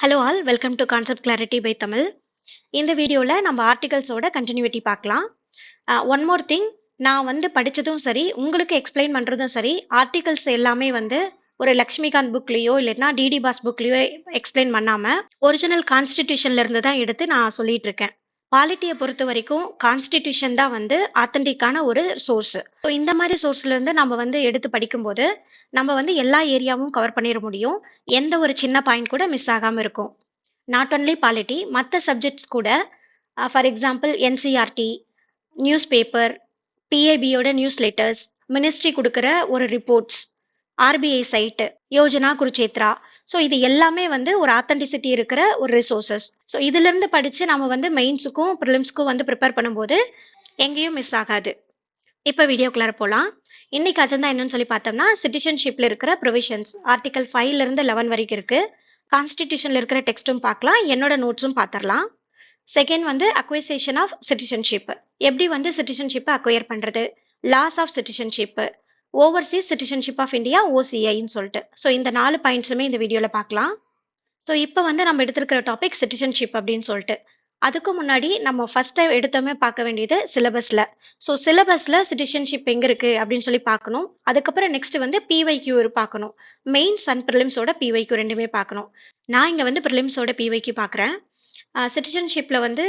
Hello all welcome to concept clarity by Tamil. இந்த வீடியோவில் நம்ம ஆர்டிகல்ஸோட கண்டினியூட்டி பார்க்கலாம். ஒன் மோர் திங், நான் வந்து படித்ததும் சரி, உங்களுக்கு எக்ஸ்பிளைன் பண்ணுறதும் சரி, ஆர்டிகல்ஸ் எல்லாமே வந்து ஒரு லக்ஷ்மிகாந்த் புக்லேயோ இல்லைன்னா டிடி பாஸ் புக்லேயோ எக்ஸ்பிளைன் பண்ணாமல் ஒரிஜினல் கான்ஸ்டிடியூஷன்ல இருந்து தான் எடுத்து நான் சொல்லிட்டு இருக்கேன். பாலிட்டியை பொறுத்த வரைக்கும் கான்ஸ்டிடியூஷன் தான் வந்து ஆத்தென்டிக்கான ஒரு சோர்ஸ். ஸோ இந்த மாதிரி சோர்ஸ்ல இருந்து நம்ம வந்து எடுத்து படிக்கும்போது நம்ம வந்து எல்லா ஏரியாவும் கவர் பண்ணிட முடியும். எந்த ஒரு சின்ன பாயிண்ட் கூட மிஸ் ஆகாம இருக்கும். நாட் ஒன்லி பாலிட்டி, மற்ற சப்ஜெக்ட்ஸ் கூட for example NCERT, newspaper, பிஏபியோட நியூஸ் லெட்டர்ஸ், மினிஸ்ட்ரி கொடுக்குற ஒரு reports, RBI site, Yojana Kurukshetra. So இது எல்லாமே வந்து ஒரு ஆத்தென்டிசிட்டி இருக்கிற ஒரு ரிசோர்சஸ். ஸோ இதிலிருந்து படித்து நம்ம வந்து மெயின்ஸுக்கும் ப்ரிலிம்ஸ்க்கும் வந்து ப்ரிப்பேர் பண்ணும்போது எங்கேயும் மிஸ் ஆகாது. இப்போ வீடியோக்குள்ளார போகலாம். இன்னைக்கு அஜெண்டா என்னன்னு சொல்லி பார்த்தோம்னா, சிட்டிசன்ஷிப்ல இருக்கிற ப்ரொவிஷன்ஸ் ஆர்டிகல் 5ல இருந்து 11 வரைக்கும் இருக்கு. கான்ஸ்டிடியூஷன்ல இருக்கிற டெக்ஸ்ட்டும் பார்க்கலாம், என்னோட நோட்ஸும் பார்த்துடலாம். செகண்ட் வந்து அக்வைசேஷன் ஆஃப் சிட்டிசன்ஷிப். எப்படி வந்து சிட்டிசன்ஷிப்பை அக்வயர் பண்றது, loss of citizenship, overseas citizenship of India ஓசிஐன்னு சொல்லிட்டு. ஸோ இந்த 4 பாயிண்ட்ஸுமே இந்த வீடியோவில் பார்க்கலாம். ஸோ இப்போ வந்து நம்ம எடுத்திருக்கிற டாபிக் சிட்டிசன்ஷிப் அப்படின்னு சொல்லிட்டு. அதுக்கு முன்னாடி நம்ம ஃபர்ஸ்ட் எடுத்தோமே பார்க்க வேண்டியது சிலபஸில். ஸோ சிலபஸில் சிட்டிசன்ஷிப் எங்கே இருக்குது அப்படின்னு சொல்லி பார்க்கணும். அதுக்கப்புறம் நெக்ஸ்ட் வந்து பிவைக்யூ பார்க்கணும். மெயின்ஸ் அண்ட் ப்ரிலிம்ஸோட பிவைக்யூ ரெண்டுமே பார்க்கணும். நான் இங்கே வந்து ப்ரிலிம்ஸோட பிவைக்யூ பார்க்குறேன். சிட்டிசன்ஷிப்பில் வந்து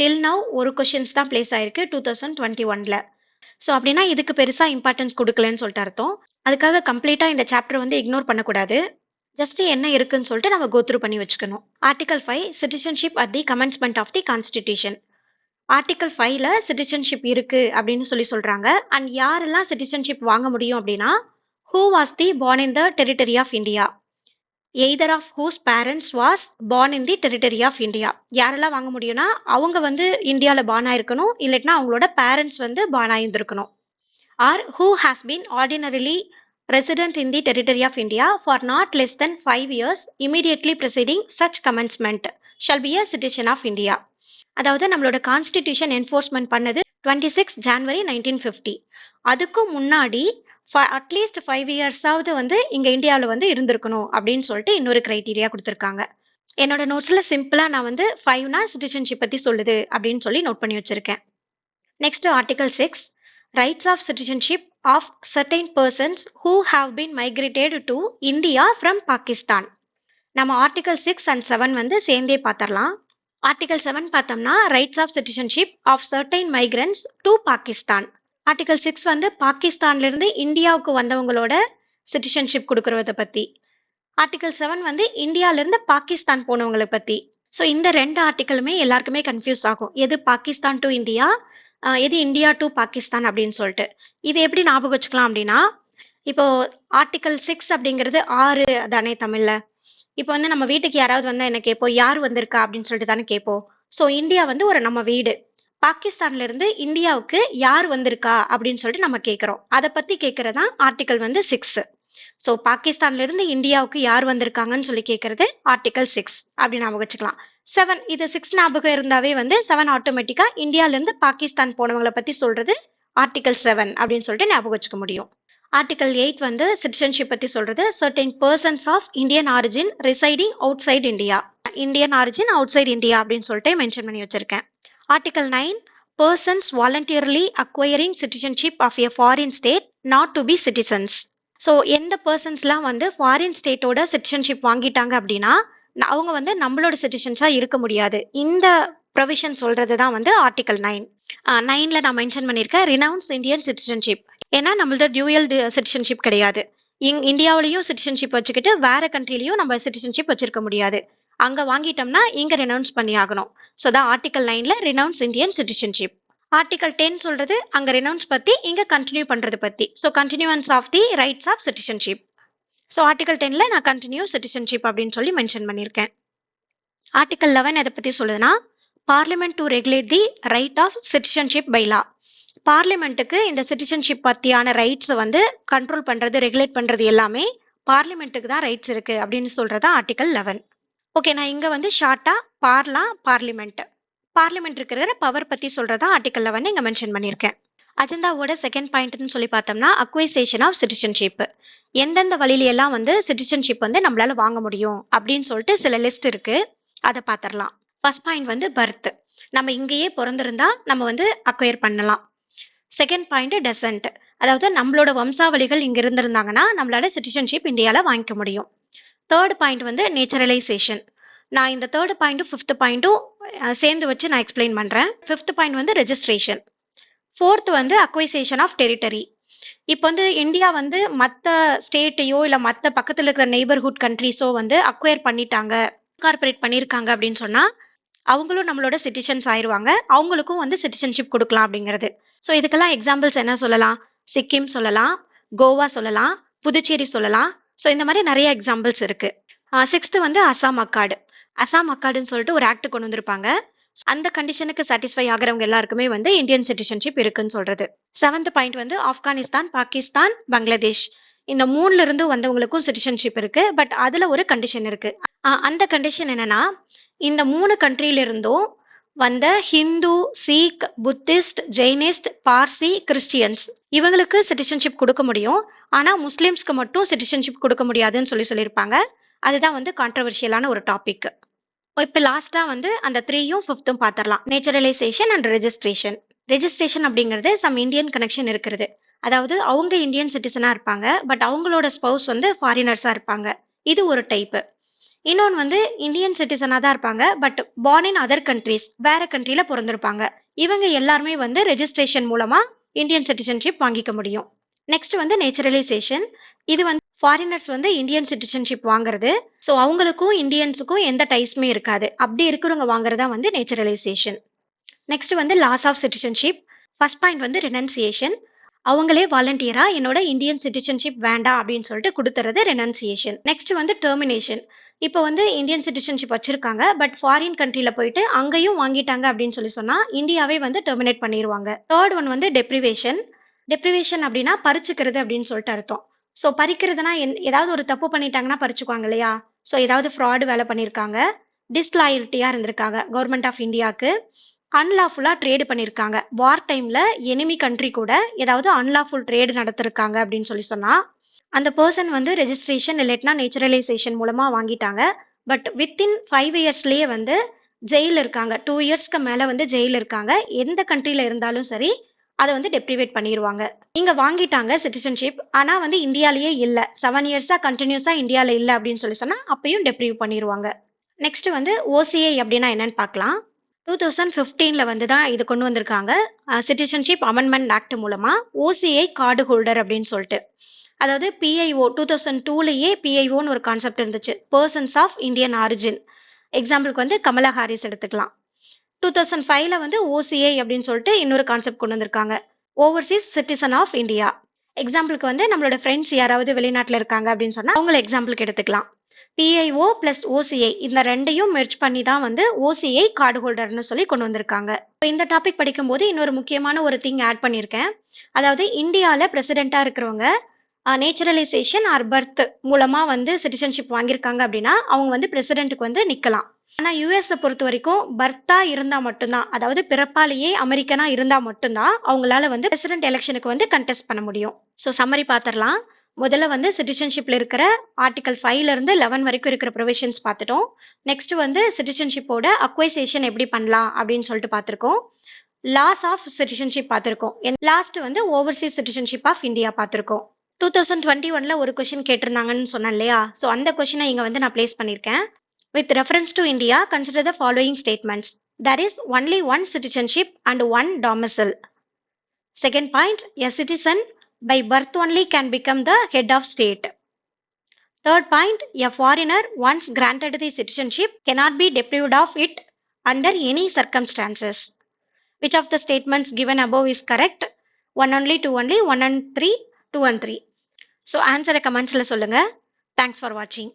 டில் நவ் ஒரு கொஷின்ஸ் தான் பிளேஸ் ஆயிருக்கு 2021ல். ஸோ அப்படின்னா இதுக்கு பெருசாக இம்பார்ட்டன்ஸ் கொடுக்கலன்னு சொல்லிட்டு அர்த்தம். அதுக்காக கம்ப்ளீட்டாக இந்த சாப்டர் வந்து இக்னோர் பண்ணக்கூடாது. ஜஸ்ட் என்ன இருக்குன்னு சொல்லிட்டு நம்ம கோ த்ரூ பண்ணி வச்சுக்கணும். Article 5 citizenship at the commencement of the constitution. Article 5ல சிட்டிசன்ஷிப் இருக்கு அப்படின்னு சொல்றாங்க. அண்ட் யாரெல்லாம் சிட்டிசன்ஷிப் வாங்க முடியும் அப்படின்னா, who was the born in the territory of India, either of whose parents was born in the territory of India. யாரெல்லாம் வாங்க முடியும்னா, அவங்க வந்து இந்தியாவில் born ஆயிருக்கணும், இல்லாட்டினா அவங்களோட பேரண்ட்ஸ் வந்து born ஆயிருந்திருக்கணும். Or who has been ordinarily resident in the territory of India for not less than 5 years immediately preceding such commencement shall be a citizen of India. அதாவது நம்மளோட கான்ஸ்டிடியூஷன் என்ஃபோர்ஸ்மெண்ட் பண்ணது 26 January 1950. அதுக்கு முன்னாடி at least 5 இயர்ஸாவது வந்து இங்க இந்தியாவில் வந்து இருந்திருக்கணும் அப்படின்னு சொல்லிட்டு இன்னொரு கிரைட்டீரியா கொடுத்துருக்காங்க. என்னோட நோட்ஸ்ல சிம்பிளா நான் வந்து 5னா சிட்டிசன்ஷிப் பத்தி சொல்லுது அப்படின்னு சொல்லி நோட் பண்ணி வச்சிருக்கேன். Next article 6, rights of citizenship of certain persons who have been migrated to India from Pakistan. நம்ம ஆர்டிகல் 6 அண்ட் 7 வந்து சேர்ந்தே பார்த்தரலாம். ஆர்டிகல் 7 பார்த்தோம்னா rights of citizenship of certain migrants to Pakistan. Article 6 வந்து பாகிஸ்தான்ல இருந்து இந்தியாவுக்கு வந்தவங்களோட சிட்டிசன்ஷிப் கொடுக்கறத பத்தி. ஆர்டிகல் 7 வந்து இந்தியால இருந்து பாகிஸ்தான் போனவங்களை பத்தி. ஸோ இந்த ரெண்டு ஆர்டிக்கலுமே எல்லாருக்குமே கன்ஃபியூஸ் ஆகும். எது பாகிஸ்தான் டு இந்தியா, எது இந்தியா டு பாகிஸ்தான் அப்படின்னு சொல்லிட்டு. இது எப்படி ஞாபகம் வச்சுக்கலாம் அப்படின்னா, இப்போ ஆர்டிகல் 6 அப்படிங்கிறது 6 தானே தமிழ்ல. இப்போ வந்து நம்ம வீட்டுக்கு யாராவது வந்தா என்ன கேட்போம், யார் வந்திருக்கா அப்படின்னு சொல்லிட்டு தானே கேட்போம். ஸோ இந்தியா வந்து ஒரு நம்ம வீடு. பாகிஸ்தான்ல இருந்து இந்தியாவுக்கு யார் வந்திருக்கா அப்படின்னு சொல்லிட்டு நம்ம கேட்குறோம். அதை பத்தி கேட்கறதா ஆர்டிகல் வந்து 6. ஸோ பாகிஸ்தான்ல இருந்து இந்தியாவுக்கு யார் வந்திருக்காங்கன்னு சொல்லி கேட்கறது ஆர்டிகல் 6 அப்படின்னு ஞாபகம் வச்சுக்கலாம். 7 இது 6 ஞாபகம் இருந்தாவே வந்து 7 ஆட்டோமேட்டிக்கா இந்தியால இருந்து பாகிஸ்தான் போனவங்களை பத்தி சொல்றது ஆர்டிகல் 7 அப்படின்னு சொல்லிட்டு ஞாபகம் வச்சுக்க முடியும். ஆர்டிகல் 8 வந்து சிட்டிசன்ஷிப் பத்தி சொல்றது certain persons of Indian origin residing outside India. Indian origin outside India அப்படின்னு சொல்லிட்டு மென்ஷன் பண்ணி வச்சிருக்கேன். Article 9, persons voluntarily acquiring citizenship of a foreign state not to be citizens. So எந்த பர்சன்ஸ்லாம் வந்து ஃபாரின் ஸ்டேட்டோட சிட்டிசன்ஷிப் வாங்கிட்டாங்க அப்படின்னா அவங்க வந்து நம்மளோட சிட்டிசன்ஸாக இருக்க முடியாது. இந்த ப்ரொவிஷன் சொல்றது தான் வந்து ஆர்டிகல் 9. 9ல் நான் மென்ஷன் பண்ணியிருக்கேன் ரினவுன்ஸ் இந்தியன் சிட்டிசன்ஷிப். ஏன்னா நம்மளது டியூயல் சிட்டிசன்ஷிப் கிடையாது. இந்தியாவிலையும் சிட்டிசன்ஷிப் வச்சுக்கிட்டு வேற கண்ட்ரிலையும் நம்ம சிட்டிசன்ஷிப் வச்சிருக்க முடியாது. அங்கே வாங்கிட்டோம்னா இங்கே ரினவுன்ஸ் பண்ணி ஆகணும். ஸோ தான் ஆர்டிகல் 9ல் ரினவுன்ஸ் இந்தியன் சிட்டிசன்ஷிப். ஆர்டிகல் 10 சொல்றது அங்க ரினவுன்ஸ் பத்தி, இங்க கண்டினியூ பண்றது பத்தி. So continuance of the rights of citizenship. So article 10ல நான் கண்டினியூ சிட்டிசன்ஷிப் அப்படின்னு சொல்லி மென்ஷன் பண்ணியிருக்கேன். ஆர்டிகல் 11 எதை பத்தி சொல்லுதுன்னா, parliament to regulate the right of citizenship by law. பார்லிமெண்ட்டுக்கு இந்த சிட்டிசன்ஷிப் பத்தியான ரைட்ஸை வந்து கண்ட்ரோல் பண்றது, ரெகுலேட் பண்றது எல்லாமே பார்லிமெண்ட்டுக்கு தான் ரைட்ஸ் இருக்கு அப்படின்னு சொல்றது ஆர்டிகல் 11. ஓகே, நான் இங்க வந்து ஷார்ட்டா பார்லிமெண்ட் இருக்கிற பவர் பத்தி சொல்றதா ஆர்டிகல் 11 இங்க மென்ஷன் பண்ணியிருக்கேன். அஜெண்டாவோட செகண்ட் பாயிண்ட்னு சொல்லி பார்த்தோம்னா அக்வைசேஷன் ஆஃப் சிட்டிசன்ஷிப். எந்தெந்த வழியிலெல்லாம் வந்து சிட்டிசன்ஷிப் வந்து நம்மளால வாங்க முடியும் அப்படின்னு சொல்லிட்டு சில லிஸ்ட் இருக்கு. அதை பார்த்துடலாம். ஃபர்ஸ்ட் பாயிண்ட் வந்து பர்த். நம்ம இங்கேயே பிறந்திருந்தா நம்ம வந்து அக்வயர் பண்ணலாம். Second point decent. அதாவது நம்மளோட வம்சாவளிகள் இங்க இருந்திருந்தாங்கன்னா நம்மளால சிட்டிசன்ஷிப் இந்தியாவில் வாங்கிக்க முடியும். தேர்ட் பாயிண்ட் வந்து நேச்சுரலைசேஷன். நான் இந்த தேர்ட் பாயிண்ட்டும் ஃபிஃப்த் பாயிண்ட்டும் சேர்ந்து வச்சு நான் எக்ஸ்பிளைன் பண்ணுறேன். ஃபிஃப்த் பாயிண்ட் வந்து ரெஜிஸ்ட்ரேஷன். ஃபோர்த் வந்து அக்வைசேஷன் ஆஃப் டெரிட்டரி. இப்போ வந்து இந்தியா வந்து மற்ற ஸ்டேட்டையோ இல்லை மற்ற பக்கத்தில் இருக்கிற நெய்பர்ஹுட் கண்ட்ரிஸோ வந்து அக்வயர் பண்ணிட்டாங்க, இன்கார்பரேட் பண்ணியிருக்காங்க அப்படின்னு சொன்னால் அவங்களும் நம்மளோட சிட்டிசன்ஸ் ஆயிடுவாங்க. அவங்களுக்கும் வந்து சிட்டிசன்ஷிப் கொடுக்கலாம் அப்படிங்கிறது. ஸோ இதுக்கெல்லாம் எக்ஸாம்பிள்ஸ் என்ன சொல்லலாம்? சிக்கிம் சொல்லலாம், கோவா சொல்லலாம், புதுச்சேரி சொல்லலாம். ஸோ இந்த மாதிரி நிறைய எக்ஸாம்பிள்ஸ் இருக்கு. சிக்ஸ்த்து வந்து அசாம் அக்காடு. அசாம் அக்காடுன்னு சொல்லிட்டு ஒரு ஆக்ட் கொண்டு வந்திருப்பாங்க. அந்த கண்டிஷனுக்கு சாட்டிஸ்ஃபை ஆகிறவங்க எல்லாருக்குமே வந்து இந்தியன் சிட்டிசன்ஷிப் இருக்குன்னு சொல்றது. செவன்த் பாயிண்ட் வந்து ஆப்கானிஸ்தான், பாகிஸ்தான், பங்களாதேஷ் இந்த மூணுல இருந்து வந்தவங்களுக்கும் சிட்டிசன்ஷிப் இருக்கு. பட் அதுல ஒரு கண்டிஷன் இருக்கு. அந்த கண்டிஷன் என்னன்னா, இந்த 3 கண்ட்ரியில இருந்தும் வந்த Hindu, Sikh, Buddhist, Jainist, Parsi, Christians இவங்களுக்கு சிட்டிசன்ஷிப் கொடுக்க முடியும். ஆனா முஸ்லிம்ஸ்க்கு மட்டும் சிட்டிசன்ஷிப் கொடுக்க முடியாதுன்னு சொல்லியிருப்பாங்க. அதுதான் வந்து கான்ட்ரவர்ஷியலான ஒரு டாபிக். இப்போ லாஸ்டா வந்து அந்த 3யும் 5ம் பார்த்துடலாம். Naturalisation and registration. ரெஜிஸ்ட்ரேஷன் அப்படிங்கிறது சம் இந்தியன் கனெக்ஷன் இருக்கிறது. அதாவது அவங்க இந்தியன் சிட்டிசனா இருப்பாங்க, பட் அவங்களோட ஸ்பௌஸ் வந்து ஃபாரினர்ஸா இருப்பாங்க. இது ஒரு டைப். இன்னொன்று வந்து இந்தியன் சிட்டிசனா தான் இருப்பாங்க, but born in other countries, வேற கண்ட்ரியில பிறந்திருப்பாங்க. இவங்க எல்லாருமே வந்து ரெஜிஸ்ட்ரேஷன் மூலமா இந்தியன் சிட்டிசன்ஷிப் வாங்கிக்க முடியும். நெக்ஸ்ட் வந்து நேச்சுரலைசேஷன். இது வந்து ஃபாரினர்ஸ் வந்து இந்தியன் சிட்டிசன்ஷிப் வாங்குறது. ஸோ அவங்களுக்கும் இந்தியன்ஸுக்கும் எந்த டைஸ்மே இருக்காது. அப்படி இருக்கிறவங்க வாங்குறதா வந்து நேச்சுரலைசேஷன். நெக்ஸ்ட் வந்து loss of citizenship. First point வந்து ரெனன்சியேஷன். அவங்களே வாலண்டியரா என்னோட இந்தியன் சிட்டிசன்ஷிப் வேண்டாம் அப்படின்னு சொல்லிட்டு கொடுத்துறது ரெனன்சியேஷன். நெக்ஸ்ட் வந்து டெர்மினேஷன். இப்போ வந்து இந்தியன் சிட்டிசன்ஷிப் வச்சிருக்காங்க, பட் ஃபாரின் கண்ட்ரில போயிட்டு அங்கேயும் வாங்கிட்டாங்க அப்படின்னு சொன்னா இந்தியாவே வந்து டெர்மினேட் பண்ணிடுவாங்க. தேர்ட் ஒன் வந்து டெப்ரிவேஷன். டெப்ரிவேஷன் அப்படின்னா பறிச்சுக்கிறது அப்படின்னு சொல்லிட்டு அர்த்தம். ஸோ பறிக்கிறதுனா ஏதாவது ஒரு தப்பு பண்ணிட்டாங்கன்னா பறிச்சுக்குவாங்க இல்லையா? ஸோ ஏதாவது ஃப்ராடு வேலை பண்ணியிருக்காங்க, டிஸ்லாயல்ட்டியா இருந்திருக்காங்க கவர்மெண்ட் ஆஃப் இந்தியாவுக்கு, அன்லாஃபுல்லா ட்ரேடு பண்ணியிருக்காங்க, வார் டைம்ல எனிமி கண்ட்ரி கூட ஏதாவது அன்லாஃபுல் ட்ரேடு நடத்திருக்காங்க அப்படின்னு சொன்னா அந்த பர்சன் வந்து ரெஜிஸ்ட்ரேஷன் இல்லாட்டினா நேச்சுரலைசேஷன் மூலமா வாங்கிட்டாங்க. பட் வித்தின் 5 இயர்ஸ்லயே வந்து ஜெயில இருக்காங்க. 2 இயர்ஸ்க்கு மேல வந்து ஜெயில இருக்காங்க. எந்த கண்ட்ரில இருந்தாலும் சரி அதை வந்து டெப்ரிவேட் பண்ணிடுவாங்க. இங்க வாங்கிட்டாங்க சிட்டிசன்ஷிப், ஆனா வந்து இந்தியாலேயே இல்ல, 7 இயர்ஸா கண்டினியூஸா இந்தியால இல்ல அப்படின்னு சொன்னா அப்பயும் டெப்ரிவ் பண்ணிடுவாங்க. நெக்ஸ்ட் வந்து ஓசிஐ அப்படின்னா என்னன்னு பார்க்கலாம். 2015ல வந்து தான் இது கொண்டு வந்திருக்காங்க. சிட்டிசன்ஷிப் அமெண்ட்மெண்ட் ஆக்ட் மூலமா ஓசிஐ கார்டு ஹோல்டர் அப்படின்னு சொல்லிட்டு. அதாவது பிஐஓ 2002லயே பிஐஓன்னு ஒரு கான்செப்ட் இருந்துச்சு, பர்சன்ஸ் ஆஃப் இந்தியன் ஆரிஜின். எக்ஸாம்பிளுக்கு வந்து கமலா ஹாரிஸ் எடுத்துக்கலாம். 2005ல வந்து ஓசிஐ அப்படின்னு சொல்லிட்டு இன்னொரு கான்செப்ட் கொண்டு வந்திருக்காங்க, ஓவர்சீஸ் சிட்டிசன் ஆஃப் இந்தியா. எக்ஸாம்பிளுக்கு வந்து நம்மளோட ஃப்ரெண்ட்ஸ் யாராவது வெளிநாட்டில் இருக்காங்க அப்படின்னு சொன்னா அவங்கள எக்ஸாம்பிளுக்கு எடுத்துக்கலாம். பிஐஓ பிளஸ் ஓசிஐ இந்த ரெண்டையும் மெர்ஜ் பண்ணி தான் வந்து ஓசிஐ கார்டு ஹோல்டர்னு சொல்லி கொண்டு வந்திருக்காங்க. இந்த டாபிக் படிக்கும்போது இன்னொரு முக்கியமான ஒரு திங் ஆட் பண்ணியிருக்கேன். அதாவது இந்தியாவில் பிரசிடென்ட்டா இருக்கிறவங்க நேச்சுரலைசேஷன் ஆர் பர்த் மூலமா வந்து சிட்டிசன்ஷிப் வாங்கியிருக்காங்க அப்படின்னா அவங்க வந்து பிரசிடென்ட்டுக்கு வந்து நிக்கலாம். ஆனா யுஎஸ் பொறுத்த வரைக்கும் பர்த்தா இருந்தா மட்டும்தான், அதாவது பிறப்பாலேயே அமெரிக்கனா இருந்தா மட்டும்தான் அவங்களால வந்து பிரசிடென்ட் எலெக்ஷனுக்கு வந்து கண்டெஸ்ட் பண்ண முடியும். ஸோ சம்மரி பார்த்துடலாம். முதல்ல வந்து சிட்டிசன்ஷிப்ல இருக்கிற ஆர்டிகல் 5ல இருந்து 11 வரைக்கும் இருக்கிற ப்ரொவிஷன்ஸ் பார்த்துட்டோம். நெக்ஸ்ட் வந்து சிட்டிசன்ஷிப்போட அக்வைசேஷன் எப்படி பண்ணலாம் அப்படின்னு சொல்லிட்டு பார்த்துருக்கோம். லாஸ் ஆஃப் சிட்டிசன்ஷிப் பார்த்துருக்கோம். லாஸ்ட் வந்து ஓவர்சீஸ் சிட்டிசன்ஷிப் ஆஃப் இந்தியா பார்த்துருக்கோம். 2021ல ஒரு கொஸ்டின் கேட்டிருந்தாங்கன்னு சொன்னேன் இல்லையா? ஸோ அந்த கொஸ்டினை இங்க வந்து நான் பிளேஸ் பண்ணியிருக்கேன். With reference to India, consider the following statements. There is only one citizenship and one domicile. Second point, a citizen by birth only can become the head of state. Third point, a foreigner once granted the citizenship cannot be deprived of it under any circumstances. Which of the statements given above is correct? 1 only, 2 only, 1 and 3, 2 and 3. So answer comments la solunga. Thanks for watching.